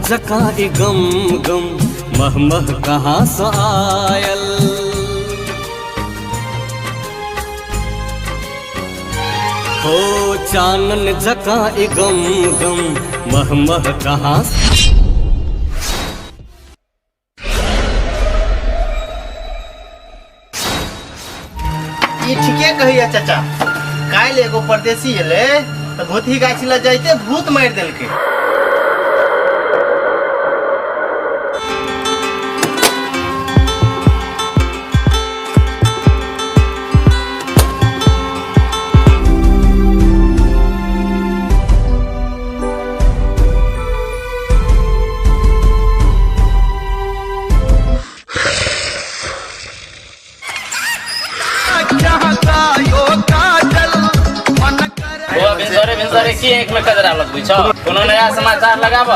जका गम गम मह मह कहाँ से आयल। हो चानन जका गम गम मह मह कहाँ ये ठीके कहिए चाचा। काल एगो परदेसी एले तो भूतही गाछी लग जाइते भूत मार देलके। भिन्सरे के एक में कदरा लग छ कोनो नया समाचार लगाब।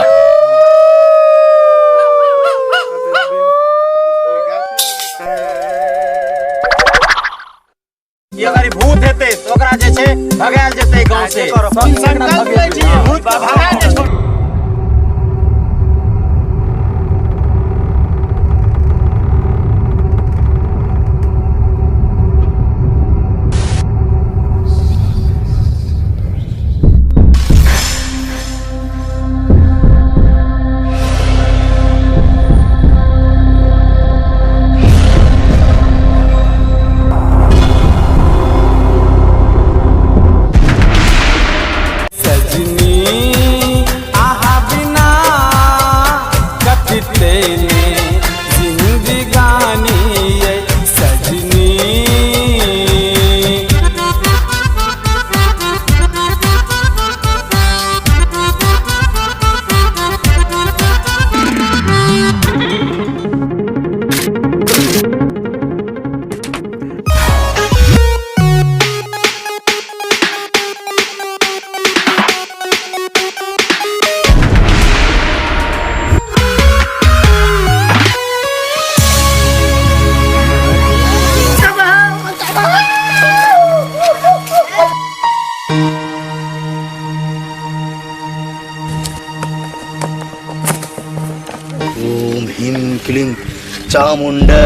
ये गरी भूत हेते तो ओकरा जे छै भगायल जेतै गांव से। संकल्प ले छी भूत के भगा दे। ओम ह्रीं क्लीं चामुंडा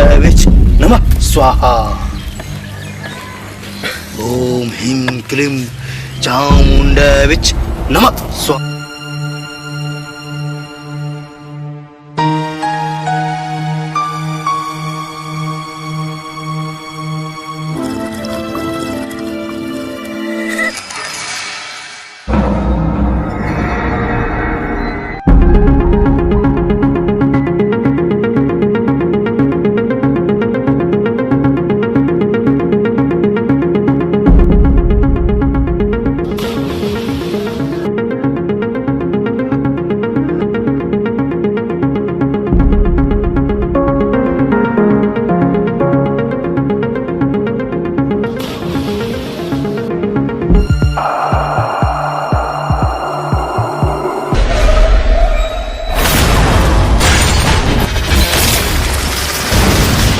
नमः स्वाहा। ओम ह्रीं क्लीं चामुंडा नमः स्वाहा।